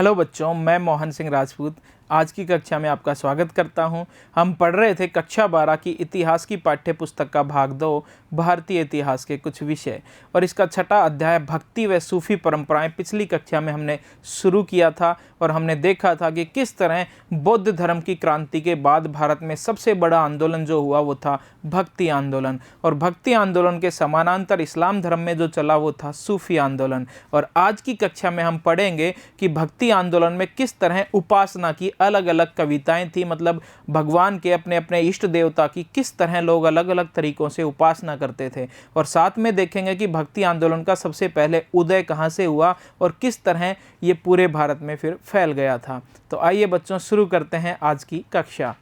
Hello बच्चों, मैं मोहन सिंह राजपूत आज की कक्षा में आपका स्वागत करता हूं। हम पढ़ रहे थे कक्षा 12 की इतिहास की पाठ्य पुस्तक का भाग 2 भारतीय इतिहास के कुछ विषय, और इसका छठा अध्याय भक्ति व सूफी परंपराएं पिछली कक्षा में हमने शुरू किया था। और हमने देखा था कि किस तरह बौद्ध धर्म की क्रांति के बाद भारत में सबसे बड़ा आंदोलन जो हुआ वो था भक्ति आंदोलन, और भक्ति आंदोलन के समानांतर इस्लाम धर्म में जो चला वो था सूफी आंदोलन। और आज की कक्षा में हम पढ़ेंगे कि भक्ति आंदोलन में किस तरह उपासना की अलग अलग कविताएं थी, मतलब भगवान के अपने अपने इष्ट देवता की किस तरह लोग अलग अलग तरीकों से उपासना करते थे। और साथ में देखेंगे कि भक्ति आंदोलन का सबसे पहले उदय कहाँ से हुआ और किस तरह ये पूरे भारत में फिर फैल गया था। तो आइए बच्चों, शुरू करते हैं आज की कक्षा।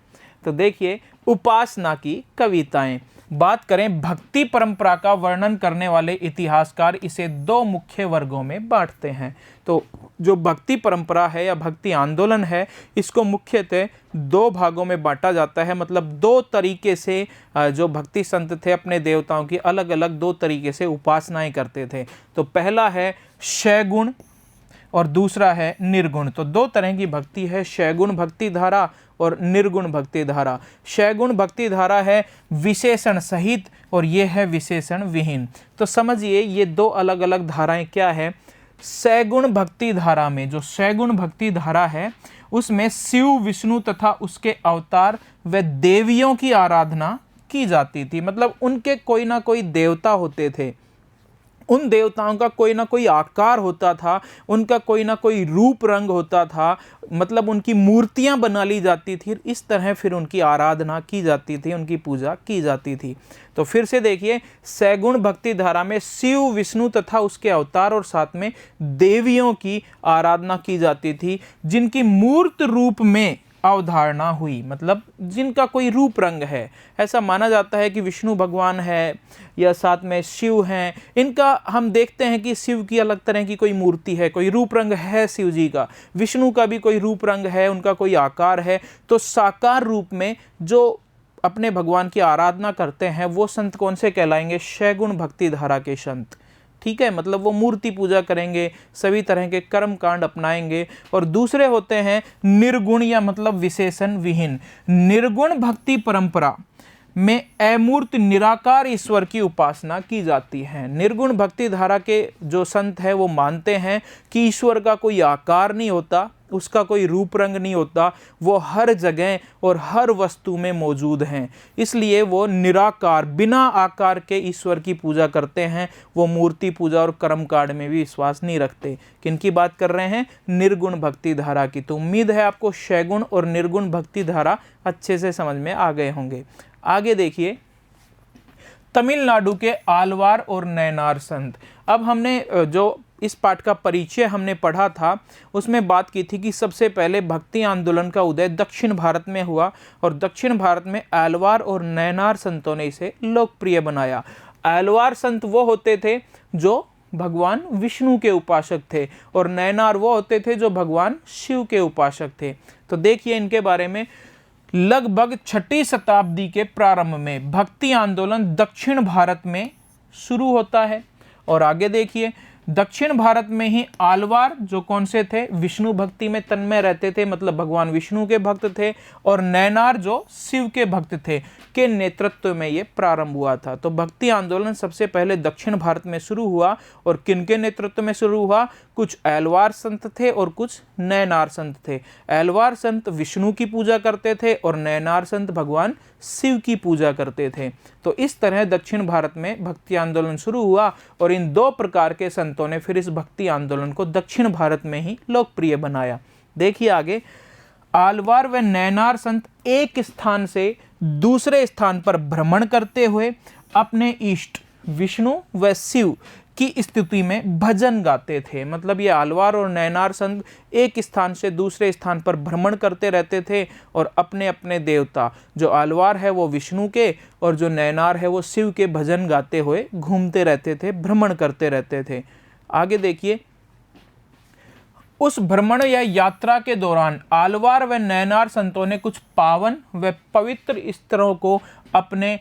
तो देखिए, उपासना की कविताएं। बात करें भक्ति परंपरा का वर्णन करने वाले इतिहासकार इसे दो मुख्य वर्गों में बांटते हैं। तो जो भक्ति परंपरा है या भक्ति आंदोलन है, इसको मुख्यतः दो भागों में बांटा जाता है। मतलब दो तरीके से जो भक्ति संत थे अपने देवताओं की अलग अलग दो तरीके से उपासनाएं करते थे। तो पहला है शैगुण और दूसरा है निर्गुण। तो दो तरह की भक्ति है, शैगुण भक्ति धारा और निर्गुण भक्ति धारा। शैगुण भक्ति धारा है विशेषण सहित और ये है विशेषण विहीन। तो समझिए ये दो अलग अलग धाराएं क्या है। सैगुण भक्ति धारा में, जो सैगुण भक्ति धारा है उसमें शिव विष्णु तथा उसके अवतार व देवियों की आराधना की जाती थी। मतलब उनके कोई ना कोई देवता होते थे, उन देवताओं का कोई ना कोई आकार होता था, उनका कोई ना कोई रूप रंग होता था, मतलब उनकी मूर्तियां बना ली जाती थी। इस तरह फिर उनकी आराधना की जाती थी, उनकी पूजा की जाती थी। तो फिर से देखिए, सैगुण भक्ति धारा में शिव विष्णु तथा उसके अवतार और साथ में देवियों की आराधना की जाती थी, जिनकी मूर्त रूप में अवधारणा हुई, मतलब जिनका कोई रूप रंग है। ऐसा माना जाता है कि विष्णु भगवान है या साथ में शिव हैं, इनका हम देखते हैं कि शिव की अलग तरह की कोई मूर्ति है, कोई रूप रंग है शिव जी का, विष्णु का भी कोई रूप रंग है, उनका कोई आकार है। तो साकार रूप में जो अपने भगवान की आराधना करते हैं वो संत कौन से कहलाएंगे? शैगुण भक्ति धारा के संत। ठीक है, मतलब वो मूर्ति पूजा करेंगे, सभी तरह के कर्म कांड अपनाएंगे। और दूसरे होते हैं निर्गुण या मतलब विशेषण विहीन। निर्गुण भक्ति परंपरा में अमूर्त निराकार ईश्वर की उपासना की जाती है। निर्गुण भक्ति धारा के जो संत हैं वो मानते हैं कि ईश्वर का कोई आकार नहीं होता, उसका कोई रूप रंग नहीं होता, वो हर जगह और हर वस्तु में मौजूद हैं। इसलिए वो निराकार बिना आकार के ईश्वर की पूजा करते हैं। वो मूर्ति पूजा और कर्मकांड में भी विश्वास नहीं रखते। किनकी बात कर रहे हैं? निर्गुण भक्ति धारा की। तो उम्मीद है आपको शैगुण और निर्गुण भक्ति धारा अच्छे से समझ में आ गए होंगे। आगे देखिए, तमिलनाडु के आलवार और नैनार संत। अब हमने जो इस पाठ का परिचय हमने पढ़ा था उसमें बात की थी कि सबसे पहले भक्ति आंदोलन का उदय दक्षिण भारत में हुआ और दक्षिण भारत में आलवार और नैनार संतों ने इसे लोकप्रिय बनाया। आलवार संत वो होते थे जो भगवान विष्णु के उपासक थे और नैनार वो होते थे जो भगवान शिव के उपासक थे। तो देखिए इनके बारे में, लगभग 6वीं शताब्दी के प्रारंभ में भक्ति आंदोलन दक्षिण भारत में शुरू होता है। और आगे देखिए, दक्षिण भारत में ही आलवार जो कौन से थे? विष्णु भक्ति में तन्मय रहते थे, मतलब भगवान विष्णु के भक्त थे, और नैनार जो शिव के भक्त थे, के नेतृत्व में ये प्रारंभ हुआ था। तो भक्ति आंदोलन सबसे पहले दक्षिण भारत में शुरू हुआ और किन के नेतृत्व में शुरू हुआ? कुछ आलवार संत थे और कुछ नैनार संत थे। आलवार संत विष्णु की पूजा करते थे और नैनार संत भगवान शिव की पूजा करते थे। तो इस तरह दक्षिण भारत में भक्ति आंदोलन शुरू हुआ और इन दो प्रकार के संतों ने फिर इस भक्ति आंदोलन को दक्षिण भारत में ही लोकप्रिय बनाया। देखिए आगे, आलवार व नैनार संत एक स्थान से दूसरे स्थान पर भ्रमण करते हुए अपने इष्ट विष्णु व शिव की स्थिति में भजन गाते थे। मतलब ये आलवार और नैनार संत एक स्थान से दूसरे स्थान पर भ्रमण करते रहते थे और अपने अपने देवता, जो आलवार है वो विष्णु के और जो नैनार है वो शिव के भजन गाते हुए घूमते रहते थे, भ्रमण करते रहते थे। आगे देखिए, उस भ्रमण या यात्रा के दौरान आलवार व नैनार संतों ने कुछ पावन व पवित्र स्थलों को अपने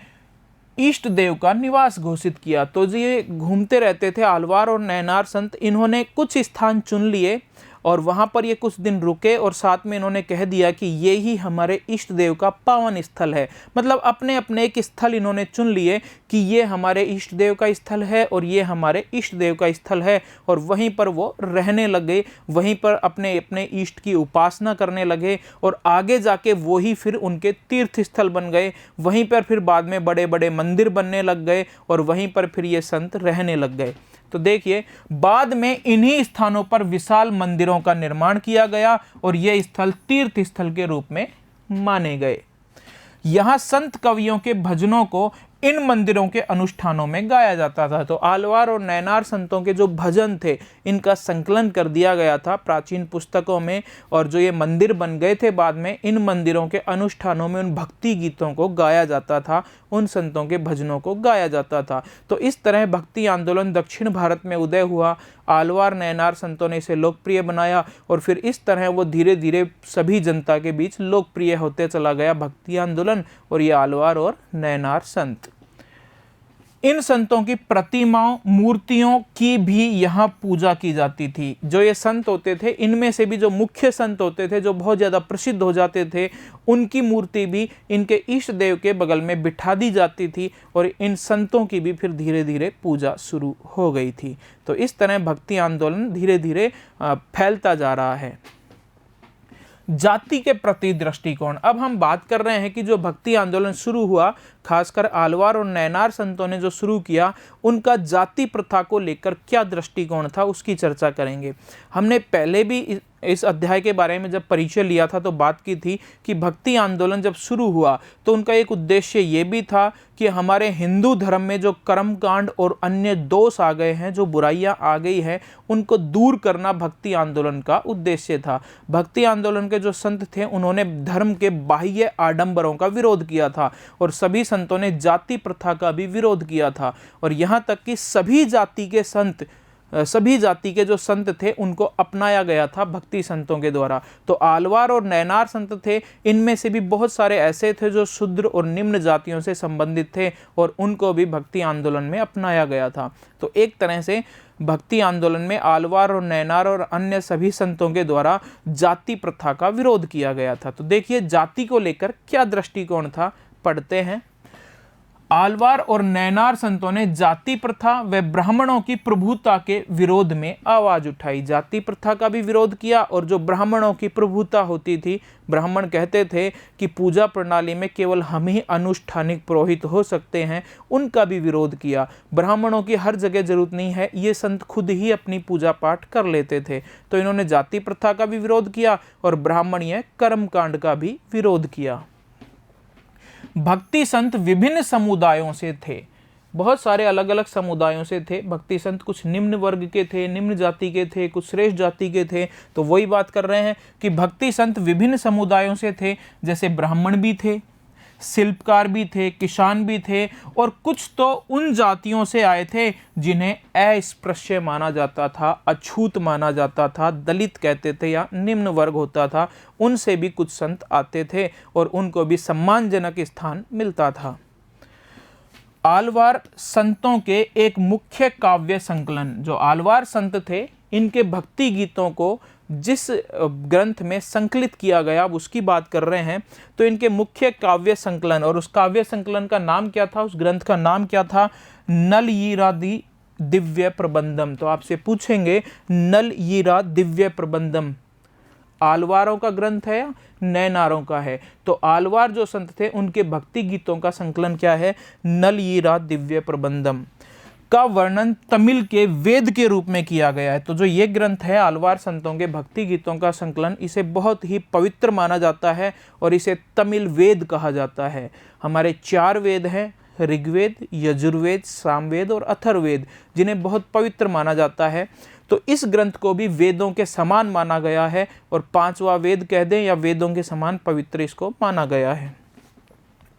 इष्ट देव का निवास घोषित किया। तो ये घूमते रहते थे आलवार और नैनार संत, इन्होंने कुछ स्थान चुन लिए और वहाँ पर ये कुछ दिन रुके और साथ में इन्होंने कह दिया कि ये ही हमारे इष्ट देव का पावन स्थल है। मतलब अपने अपने एक स्थल इन्होंने चुन लिए कि ये हमारे इष्ट देव का स्थल है और ये हमारे इष्ट देव का स्थल है, और वहीं पर वो रहने लगे, वहीं पर अपने अपने इष्ट की उपासना करने लगे और आगे जाके वो ही फिर उनके तीर्थ स्थल बन गए। वहीं पर फिर बाद में बड़े बड़े मंदिर बनने लग गए और वहीं पर फिर ये संत रहने लग गए। तो देखिए, बाद में इन्हीं स्थानों पर विशाल मंदिरों का निर्माण किया गया और ये स्थल तीर्थ स्थल के रूप में माने गए। यहाँ संत कवियों के भजनों को इन मंदिरों के अनुष्ठानों में गाया जाता था। तो आलवार और नैनार संतों के जो भजन थे इनका संकलन कर दिया गया था प्राचीन पुस्तकों में, और जो ये मंदिर बन गए थे बाद में, इन मंदिरों के अनुष्ठानों में उन भक्ति गीतों को गाया जाता था, उन संतों के भजनों को गाया जाता था। तो इस तरह भक्ति आंदोलन दक्षिण भारत में उदय हुआ। आलवार नैनार संतों ने इसे लोकप्रिय बनाया और फिर इस तरह वो धीरे धीरे सभी जनता के बीच लोकप्रिय होते चला गया भक्ति आंदोलन और ये आलवार और नैनार संत। इन संतों की प्रतिमाओं, मूर्तियों की भी यहाँ पूजा की जाती थी। जो ये संत होते थे, इनमें से भी जो मुख्य संत होते थे, जो बहुत ज़्यादा प्रसिद्ध हो जाते थे, उनकी मूर्ति भी इनके इष्ट देव के बगल में बिठा दी जाती थी और इन संतों की भी फिर धीरे धीरे पूजा शुरू हो गई थी। तो इस तरह भक्ति आंदोलन धीरे धीरे फैलता जा रहा है। जाति के प्रति दृष्टिकोण। अब हम बात कर रहे हैं कि जो भक्ति आंदोलन शुरू हुआ, खासकर आलवार और नैनार संतों ने जो शुरू किया, उनका जाति प्रथा को लेकर क्या दृष्टिकोण था उसकी चर्चा करेंगे। हमने पहले भी इस अध्याय के बारे में जब परिचय लिया था तो बात की थी कि भक्ति आंदोलन जब शुरू हुआ तो उनका एक उद्देश्य ये भी था कि हमारे हिंदू धर्म में जो कर्मकांड और अन्य दोष आ गए हैं, जो बुराइयां आ गई हैं, उनको दूर करना भक्ति आंदोलन का उद्देश्य था। भक्ति आंदोलन के जो संत थे उन्होंने धर्म के बाह्य आडंबरों का विरोध किया था और सभी संतों ने जाति प्रथा का भी विरोध किया था, और यहाँ तक कि सभी जाति के जो संत थे उनको अपनाया गया था भक्ति संतों के द्वारा। तो आलवार और नैनार संत थे, इनमें से भी बहुत सारे ऐसे थे जो शूद्र और निम्न जातियों से संबंधित थे और उनको भी भक्ति आंदोलन में अपनाया गया था। तो एक तरह से भक्ति आंदोलन में आलवार और नैनार और अन्य सभी संतों के द्वारा जाति प्रथा का विरोध किया गया था। तो देखिए, जाति को लेकर क्या दृष्टिकोण था, पढ़ते हैं। आलवार और नैनार संतों ने जाति प्रथा व ब्राह्मणों की प्रभुता के विरोध में आवाज उठाई। जाति प्रथा का भी विरोध किया और जो ब्राह्मणों की प्रभुता होती थी, ब्राह्मण कहते थे कि पूजा प्रणाली में केवल हम ही अनुष्ठानिक पुरोहित हो सकते हैं, उनका भी विरोध किया। ब्राह्मणों की हर जगह जरूरत नहीं है, ये संत खुद ही अपनी पूजा पाठ कर लेते थे। तो इन्होंने जाति प्रथा का भी विरोध किया और ब्राह्मणीय कर्मकांड का भी विरोध किया। भक्ति संत विभिन्न समुदायों से थे, बहुत सारे अलग अलग समुदायों से थे भक्ति संत। कुछ निम्न वर्ग के थे, निम्न जाति के थे, कुछ श्रेष्ठ जाति के थे। तो वही बात कर रहे हैं कि भक्ति संत विभिन्न समुदायों से थे, जैसे ब्राह्मण भी थे, शिल्पकार भी थे, किसान भी थे, और कुछ तो उन जातियों से आए थे जिन्हें अस्पृश्य माना जाता था, अछूत माना जाता था, दलित कहते थे या निम्न वर्ग होता था। उनसे भी कुछ संत आते थे और उनको भी सम्मानजनक स्थान मिलता था। आलवार संतों के एक मुख्य काव्य संकलन, जो आलवार संत थे, इनके भक्ति गीतों को जिस ग्रंथ में संकलित किया गया अब उसकी बात कर रहे हैं। तो इनके मुख्य काव्य संकलन, और उस काव्य संकलन का नाम क्या था, उस ग्रंथ का नाम क्या था, नलयिरादि दिव्य प्रबंधम। तो आपसे पूछेंगे नलयिरा दिव्य प्रबंधम आलवारों का ग्रंथ है या नैनारों का है? तो आलवार जो संत थे उनके भक्ति गीतों का संकलन क्या है, नलयिरा दिव्य प्रबंधम का वर्णन तमिल के वेद के रूप में किया गया है। तो जो ये ग्रंथ है आलवार संतों के भक्ति गीतों का संकलन, इसे बहुत ही पवित्र माना जाता है और इसे तमिल वेद कहा जाता है। हमारे 4 वेद हैं, ऋग्वेद, यजुर्वेद, सामवेद और अथर्ववेद, जिन्हें बहुत पवित्र माना जाता है। तो इस ग्रंथ को भी वेदों के समान माना गया है और 5वां वेद कह दें या वेदों के समान पवित्र इसको माना गया है।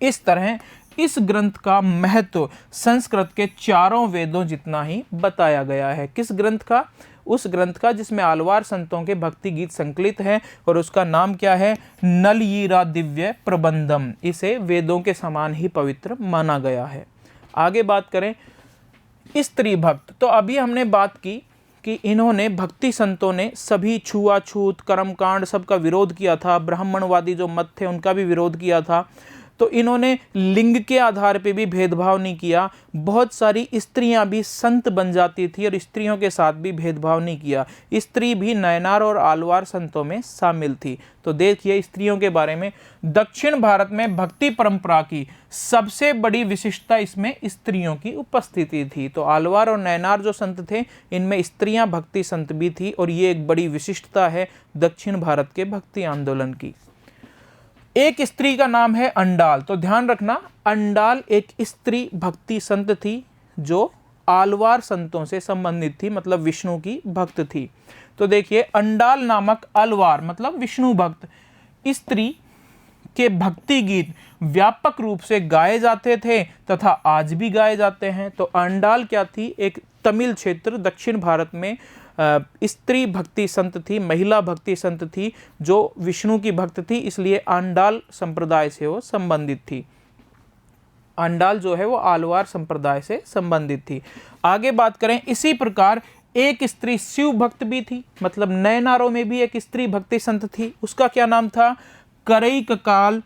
इस तरह इस ग्रंथ का महत्व संस्कृत के 4 वेदों जितना ही बताया गया है। किस ग्रंथ का? उस ग्रंथ का जिसमें आलवार संतों के भक्ति गीत संकलित हैं और उसका नाम क्या है, नलयिरा दिव्य प्रबंधम। इसे वेदों के समान ही पवित्र माना गया है। आगे बात करें स्त्री भक्त। तो अभी हमने बात की कि कि इन्होंने भक्ति संतों ने सभी छुआछूत कर्मकांड सबका विरोध किया था, ब्राह्मणवादी जो मत थे उनका भी विरोध किया था। तो इन्होंने लिंग के आधार पे भी भेदभाव नहीं किया। बहुत सारी स्त्रियां भी संत बन जाती थी और स्त्रियों के साथ भी भेदभाव नहीं किया। स्त्री भी नयनार और आलवार संतों में शामिल थी। तो देखिए स्त्रियों के बारे में, दक्षिण भारत में भक्ति परंपरा की सबसे बड़ी विशिष्टता इसमें स्त्रियों की उपस्थिति थी। तो आलवार और नयनार जो संत थे इनमें स्त्रियां भक्ति संत भी थी और ये एक बड़ी विशिष्टता है दक्षिण भारत के भक्ति आंदोलन की। एक स्त्री का नाम है अंडाल। तो ध्यान रखना, अंडाल एक स्त्री भक्ति संत थी जो आलवार संतों से संबंधित थी, मतलब विष्णु की भक्त थी। तो देखिए अंडाल नामक अलवार मतलब विष्णु भक्त स्त्री के भक्ति गीत व्यापक रूप से गाए जाते थे तथा आज भी गाए जाते हैं। तो अंडाल क्या थी? एक तमिल क्षेत्र दक्षिण भारत में स्त्री भक्ति संत थी, महिला भक्ति संत थी जो विष्णु की भक्त थी, इसलिए अंडाल संप्रदाय से वो संबंधित थी। अंडाल जो है वो आलवार संप्रदाय से संबंधित थी। आगे बात करें, इसी प्रकार एक स्त्री शिव भक्त भी थी, मतलब नयनारों में भी एक स्त्री भक्ति संत थी। उसका क्या नाम था? करईककाल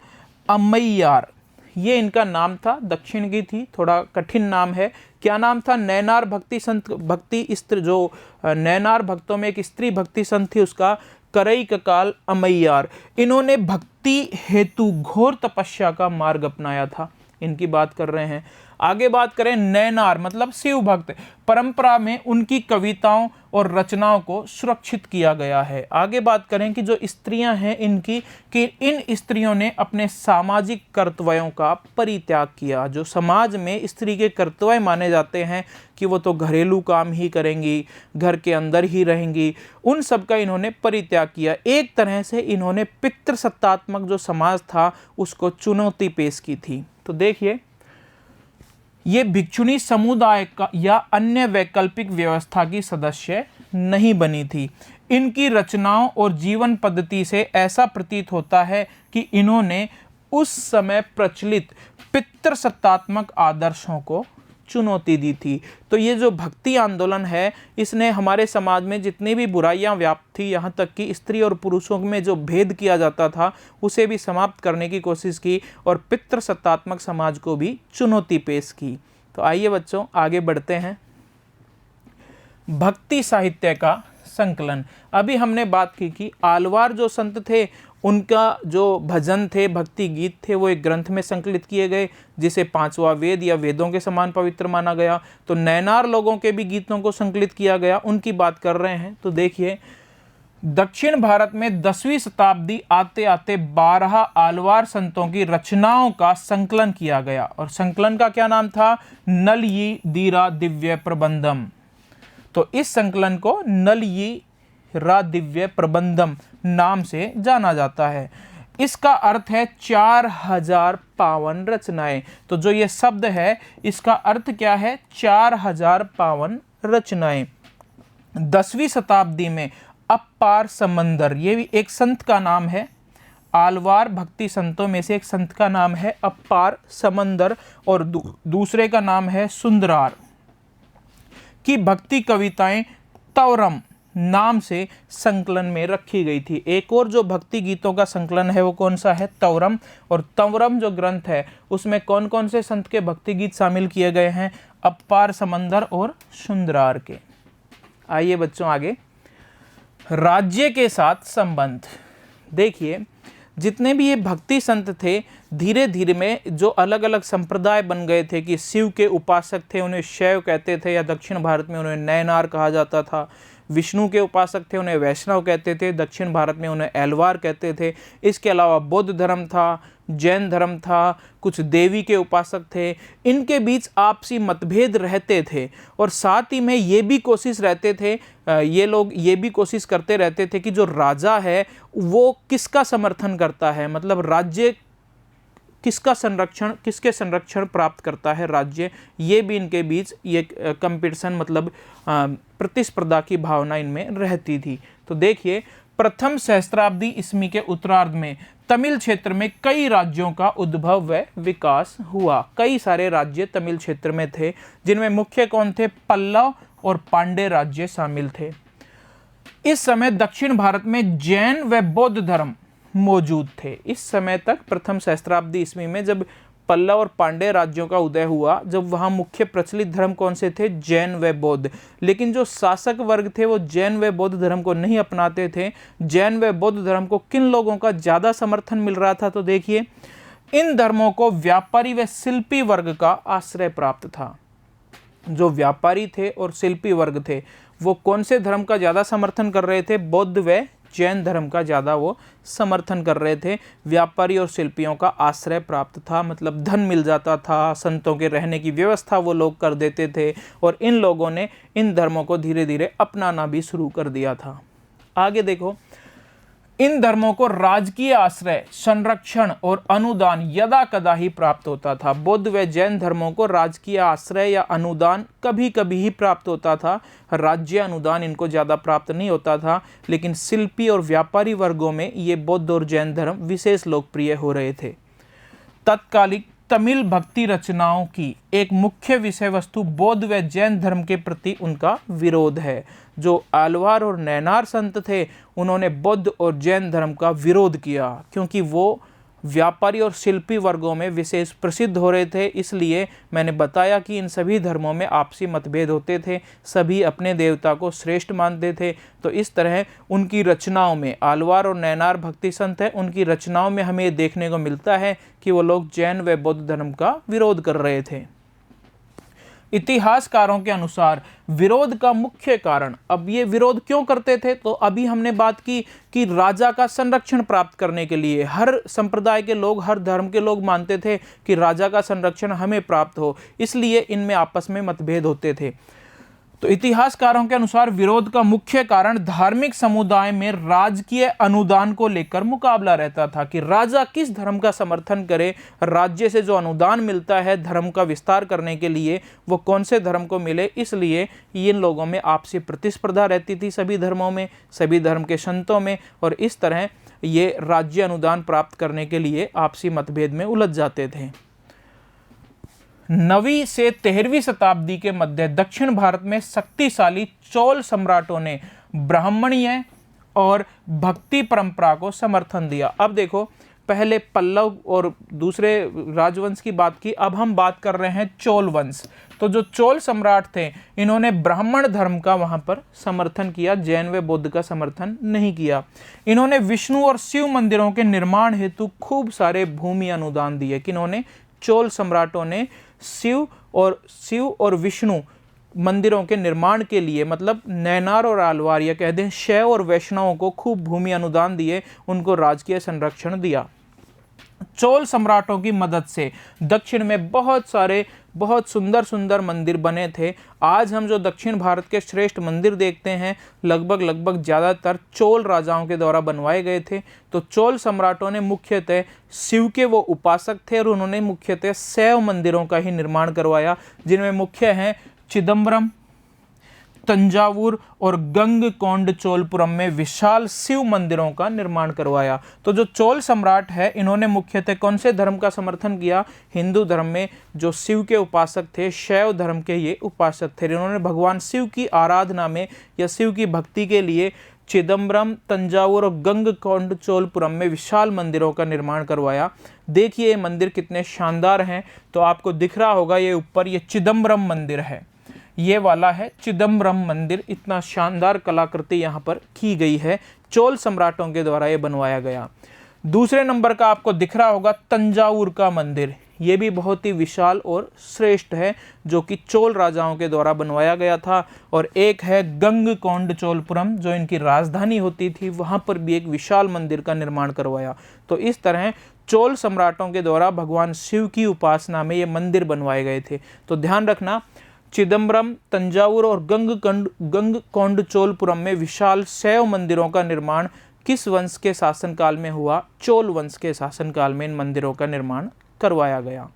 अम्मैयार, ये इनका नाम था। दक्षिण की थी, थोड़ा कठिन नाम है। क्या नाम था? नयनार भक्ति संत, भक्ति स्त्री जो नयनार भक्तों में एक स्त्री भक्ति संत थी उसका करईककाल अम्मैयार। इन्होंने भक्ति हेतु घोर तपस्या का मार्ग अपनाया था। इनकी बात कर रहे हैं। आगे बात करें, नयनार मतलब शिव भक्त परंपरा में उनकी कविताओं और रचनाओं को सुरक्षित किया गया है। आगे बात करें कि जो स्त्रियां हैं इनकी, कि इन स्त्रियों ने अपने सामाजिक कर्तव्यों का परित्याग किया। जो समाज में स्त्री के कर्तव्य माने जाते हैं कि वो तो घरेलू काम ही करेंगी, घर के अंदर ही रहेंगी, उन सब का इन्होंने परित्याग किया। एक तरह से इन्होंने पितृसत्तात्मक जो समाज था उसको चुनौती पेश की थी। तो देखिए ये भिक्षुणी समुदाय का या अन्य वैकल्पिक व्यवस्था की सदस्य नहीं बनी थी। इनकी रचनाओं और जीवन पद्धति से ऐसा प्रतीत होता है कि इन्होंने उस समय प्रचलित पितृसत्तात्मक आदर्शों को चुनौती दी थी। तो ये जो भक्ति आंदोलन है इसने हमारे समाज में जितनी भी बुराइयां व्याप्त थी, यहाँ तक कि स्त्री और पुरुषों में जो भेद किया जाता था उसे भी समाप्त करने की कोशिश की और पितृसत्तात्मक समाज को भी चुनौती पेश की। तो आइए बच्चों आगे बढ़ते हैं। भक्ति साहित्य का संकलन। अभी हमने बात की कि आलवार जो संत थे उनका जो भजन थे, भक्ति गीत थे, वो एक ग्रंथ में संकलित किए गए जिसे पांचवा वेद या वेदों के समान पवित्र माना गया। तो नयनार लोगों के भी गीतों को संकलित किया गया, उनकी बात कर रहे हैं। तो देखिए दक्षिण भारत में 10वीं शताब्दी आते आते 12 आलवार संतों की रचनाओं का संकलन किया गया और संकलन का क्या नाम था? नलयिदिरा दिव्य प्रबंधम। तो इस संकलन को नलयिदिरा दिव्य प्रबंधम नाम से जाना जाता है। इसका अर्थ है 4000 पावन रचनाएं। तो जो ये शब्द है इसका अर्थ क्या है? 4000 पावन रचनाएं। 10वीं शताब्दी में अपार समंदर, ये भी एक संत का नाम है। आलवार भक्ति संतों में से एक संत का नाम है अपार समंदर और दूसरे का नाम है सुंदरार की भक्ति कविताएं तवरम नाम से संकलन में रखी गई थी। एक और जो भक्ति गीतों का संकलन है वो कौन सा है? तवरम। और तवरम जो ग्रंथ है उसमें कौन कौन से संत के भक्ति गीत शामिल किए गए हैं? अपार समंदर और सुंदरार के। आइए बच्चों आगे, राज्य के साथ संबंध। देखिए जितने भी ये भक्ति संत थे धीरे धीरे में जो अलग अलग संप्रदाय बन गए थे कि शिव के उपासक थे उन्हें शैव कहते थे या दक्षिण भारत में उन्हें नयनार कहा जाता था। विष्णु के उपासक थे उन्हें वैष्णव कहते थे, दक्षिण भारत में उन्हें एलवार कहते थे। इसके अलावा बौद्ध धर्म था, जैन धर्म था, कुछ देवी के उपासक थे। इनके बीच आपसी मतभेद रहते थे और साथ ही में ये भी कोशिश रहते थे, ये लोग ये भी कोशिश करते रहते थे कि जो राजा है वो किसका समर्थन करता है, मतलब राज्य किसके संरक्षण प्राप्त करता है राज्य। ये भी इनके बीच ये कंपटीशन मतलब प्रतिस्पर्धा की भावना इनमें रहती थी। तो देखिए प्रथम सहस्त्राब्दी ईस्वी के उत्तरार्ध में तमिल क्षेत्र में कई राज्यों का उद्भव व विकास हुआ। कई सारे राज्य तमिल क्षेत्र में थे जिनमें मुख्य कौन थे? पल्लव और पांड्य राज्य शामिल थे। इस समय दक्षिण भारत में जैन व बौद्ध धर्म मौजूद थे। इस समय तक प्रथम सहस्त्राब्दी ईस्वी में जब पल्लव और पांड्य राज्यों का उदय हुआ, जब वहाँ मुख्य प्रचलित धर्म कौन से थे? जैन व बौद्ध। लेकिन जो शासक वर्ग थे वो जैन व बौद्ध धर्म को नहीं अपनाते थे। जैन व बौद्ध धर्म को किन लोगों का ज़्यादा समर्थन मिल रहा था? तो देखिए, इन धर्मों को व्यापारी व शिल्पी वर्ग का आश्रय प्राप्त था। जो व्यापारी थे और शिल्पी वर्ग थे वो कौन से धर्म का ज़्यादा समर्थन कर रहे थे? बौद्ध व जैन धर्म का ज़्यादा वो समर्थन कर रहे थे। व्यापारी और शिल्पियों का आश्रय प्राप्त था, मतलब धन मिल जाता था, संतों के रहने की व्यवस्था वो लोग कर देते थे, और इन लोगों ने इन धर्मों को धीरे धीरे अपनाना भी शुरू कर दिया था। आगे देखो, इन धर्मों को राजकीय आश्रय, संरक्षण और अनुदान यदा कदा ही प्राप्त होता था। बौद्ध व जैन धर्मों को राजकीय आश्रय या अनुदान कभी कभी ही प्राप्त होता था। राज्य अनुदान इनको ज़्यादा प्राप्त नहीं होता था। लेकिन शिल्पी और व्यापारी वर्गों में ये बौद्ध और जैन धर्म विशेष लोकप्रिय हो रहे थे। तत्कालिक तमिल भक्ति रचनाओं की एक मुख्य विषय वस्तु बौद्ध व जैन धर्म के प्रति उनका विरोध है। जो आलवार और नैनार संत थे उन्होंने बौद्ध और जैन धर्म का विरोध किया, क्योंकि वो व्यापारी और शिल्पी वर्गों में विशेष प्रसिद्ध हो रहे थे। इसलिए मैंने बताया कि इन सभी धर्मों में आपसी मतभेद होते थे, सभी अपने देवता को श्रेष्ठ मानते थे। तो इस तरह उनकी रचनाओं में, आलवार और नैनार भक्ति संत हैं, उनकी रचनाओं में हमें ये देखने को मिलता है कि वो लोग जैन व बौद्ध धर्म का विरोध कर रहे थे। इतिहासकारों के अनुसार विरोध का मुख्य कारण, अब ये विरोध क्यों करते थे? तो अभी हमने बात की कि राजा का संरक्षण प्राप्त करने के लिए हर संप्रदाय के लोग, हर धर्म के लोग मानते थे कि राजा का संरक्षण हमें प्राप्त हो, इसलिए इनमें आपस में मतभेद होते थे। तो इतिहासकारों के अनुसार विरोध का मुख्य कारण धार्मिक समुदाय में राजकीय अनुदान को लेकर मुकाबला रहता था कि राजा किस धर्म का समर्थन करे। राज्य से जो अनुदान मिलता है धर्म का विस्तार करने के लिए, वो कौन से धर्म को मिले, इसलिए इन लोगों में आपसी प्रतिस्पर्धा रहती थी, सभी धर्मों में, सभी धर्म के संतों में, और इस तरह ये राज्य अनुदान प्राप्त करने के लिए आपसी मतभेद में उलझ जाते थे। 9वीं से 13वीं शताब्दी के मध्य दक्षिण भारत में शक्तिशाली चोल सम्राटों ने ब्राह्मणीय और भक्ति परंपरा को समर्थन दिया। अब देखो, पहले पल्लव और दूसरे राजवंश की बात की, अब हम बात कर रहे हैं चोल वंश। तो जो चोल सम्राट थे इन्होंने ब्राह्मण धर्म का वहां पर समर्थन किया, जैन व बौद्ध का समर्थन नहीं किया। इन्होंने विष्णु और शिव मंदिरों के निर्माण हेतु खूब सारे भूमि अनुदान दिए। किन्होंने? चोल सम्राटों ने शिव और विष्णु मंदिरों के निर्माण के लिए, मतलब नैनार और आलवार, या कह दें शैव और वैष्णवों को खूब भूमि अनुदान दिए, उनको राजकीय संरक्षण दिया। चोल सम्राटों की मदद से दक्षिण में बहुत सुंदर सुंदर मंदिर बने थे। आज हम जो दक्षिण भारत के श्रेष्ठ मंदिर देखते हैं लगभग ज़्यादातर चोल राजाओं के द्वारा बनवाए गए थे। तो चोल सम्राटों ने मुख्यतः शिव के वो उपासक थे और उन्होंने मुख्यतः शैव मंदिरों का ही निर्माण करवाया, जिनमें मुख्य हैं चिदम्बरम, तंजावुर और गंगकोंडचोलपुरम में विशाल शिव मंदिरों का निर्माण करवाया। तो जो चोल सम्राट है इन्होंने मुख्यतः कौन से धर्म का समर्थन किया? हिंदू धर्म में जो शिव के उपासक थे, शैव धर्म के ये उपासक थे। इन्होंने भगवान शिव की आराधना में या शिव की भक्ति के लिए चिदम्बरम, तंजावुर और गंगकोंडचोलपुरम में विशाल मंदिरों का निर्माण करवाया। देखिए ये मंदिर कितने शानदार हैं। तो आपको दिख रहा होगा ये ऊपर, ये चिदम्बरम मंदिर है, ये वाला है चिदम्बरम मंदिर। इतना शानदार कलाकृति यहाँ पर की गई है, चोल सम्राटों के द्वारा ये बनवाया गया। दूसरे नंबर का आपको दिख रहा होगा तंजावुर का मंदिर। ये भी बहुत ही विशाल और श्रेष्ठ है, जो कि चोल राजाओं के द्वारा बनवाया गया था। और एक है गंगकोंडचोलपुरम, जो इनकी राजधानी होती थी, वहाँ पर भी एक विशाल मंदिर का निर्माण करवाया। तो इस तरह चोल सम्राटों के द्वारा भगवान शिव की उपासना में ये मंदिर बनवाए गए थे। तो ध्यान रखना, चिदम्बरम, तंजावुर और गंगकोंडचोलपुरम में विशाल शैव मंदिरों का निर्माण किस वंश के शासनकाल में हुआ? चोल वंश के शासनकाल में इन मंदिरों का निर्माण करवाया गया।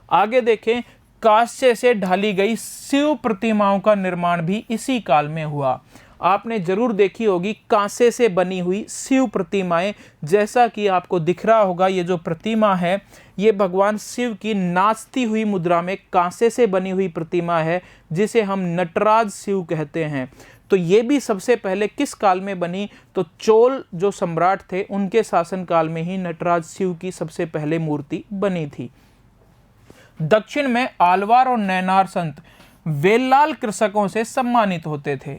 आगे देखें, कांस्य से ढाली गई शिव प्रतिमाओं का निर्माण भी इसी काल में हुआ। आपने जरूर देखी होगी कांसे से बनी हुई शिव प्रतिमाएं। जैसा कि आपको दिख रहा होगा, ये जो प्रतिमा है ये भगवान शिव की नाचती हुई मुद्रा में कांसे से बनी हुई प्रतिमा है, जिसे हम नटराज शिव कहते हैं। तो ये भी सबसे पहले किस काल में बनी? तो चोल जो सम्राट थे उनके शासन काल में ही नटराज शिव की सबसे पहले मूर्ति बनी थी। दक्षिण में आलवार और नैनार संत वेल्लाल कृषकों से सम्मानित होते थे।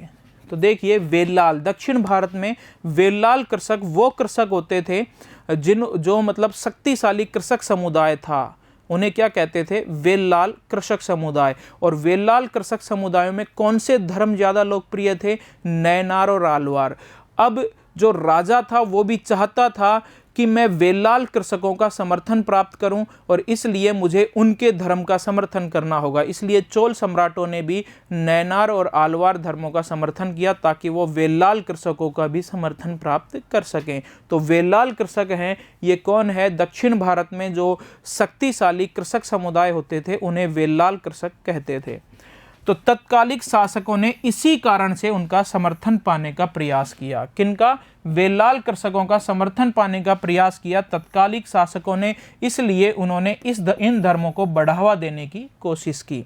तो देखिए, वेल्लाल, दक्षिण भारत में वेल्लाल कृषक वो कृषक होते थे जो मतलब शक्तिशाली कृषक समुदाय था, उन्हें क्या कहते थे? वेल्लाल कृषक समुदाय। और वेल्लाल कृषक समुदायों में कौन से धर्म ज्यादा लोकप्रिय थे? नैनार और आलवार। अब जो राजा था वो भी चाहता था कि मैं वेल्लाल कृषकों का समर्थन प्राप्त करूं, और इसलिए मुझे उनके धर्म का समर्थन करना होगा। इसलिए चोल सम्राटों ने भी नैनार और आलवार धर्मों का समर्थन किया, ताकि वो वेल्लाल कृषकों का भी समर्थन प्राप्त कर सकें। तो वेल्लाल कृषक हैं, ये कौन है? दक्षिण भारत में जो शक्तिशाली कृषक समुदाय होते थे उन्हें वेल्लाल कृषक कहते थे। तो तत्कालिक शासकों ने इसी कारण से उनका समर्थन पाने का प्रयास किया। किनका? वेल्लाल कृषकों का समर्थन पाने का प्रयास किया तत्कालिक शासकों ने, इसलिए उन्होंने इन धर्मों को बढ़ावा देने की कोशिश की।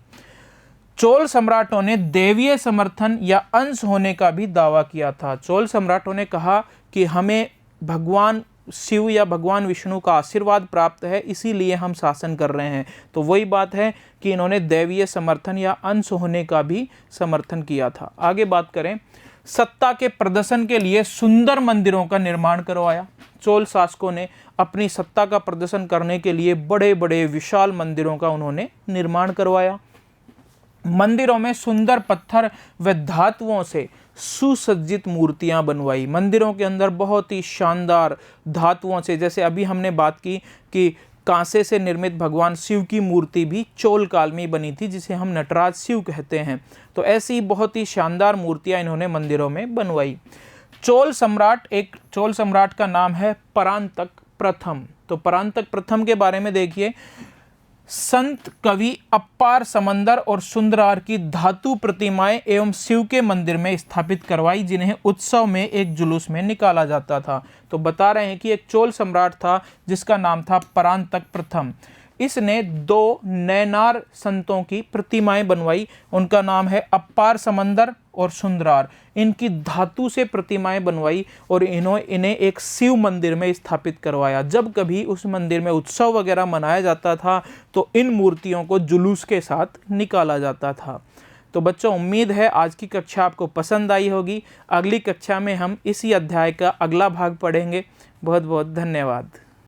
चोल सम्राटों ने देवीय समर्थन या अंश होने का भी दावा किया था। चोल सम्राटों ने कहा कि हमें भगवान शिव या भगवान विष्णु का आशीर्वाद प्राप्त है, इसीलिए हम शासन कर रहे हैं। तो वही बात है कि इन्होंने दैवीय समर्थन या अंश होने का भी समर्थन किया था। आगे बात करें, सत्ता के प्रदर्शन के लिए सुंदर मंदिरों का निर्माण करवाया। चोल शासकों ने अपनी सत्ता का प्रदर्शन करने के लिए बड़े बड़े विशाल मंदिरों का उन्होंने निर्माण करवाया। मंदिरों में सुंदर पत्थर व धातुओं से सुसज्जित मूर्तियां बनवाई। मंदिरों के अंदर बहुत ही शानदार धातुओं से, जैसे अभी हमने बात की कि कांसे से निर्मित भगवान शिव की मूर्ति भी चोल काल में बनी थी, जिसे हम नटराज शिव कहते हैं। तो ऐसी बहुत ही शानदार मूर्तियां इन्होंने मंदिरों में बनवाई। चोल सम्राट का नाम है परांतक प्रथम। तो परांतक प्रथम के बारे में देखिए, संत कवि अपार समंदर और सुंदरार की धातु प्रतिमाएं एवं शिव के मंदिर में स्थापित करवाई, जिन्हें उत्सव में एक जुलूस में निकाला जाता था। तो बता रहे हैं कि एक चोल सम्राट था जिसका नाम था परांतक प्रथम। इसने 2 नैनार संतों की प्रतिमाएं बनवाई, उनका नाम है अपार समंदर और सुंदरार। इनकी धातु से प्रतिमाएं बनवाई और इन्हें एक शिव मंदिर में स्थापित करवाया। जब कभी उस मंदिर में उत्सव वगैरह मनाया जाता था तो इन मूर्तियों को जुलूस के साथ निकाला जाता था। तो बच्चों, उम्मीद है आज की कक्षा आपको पसंद आई होगी। अगली कक्षा में हम इसी अध्याय का अगला भाग पढ़ेंगे। बहुत बहुत धन्यवाद।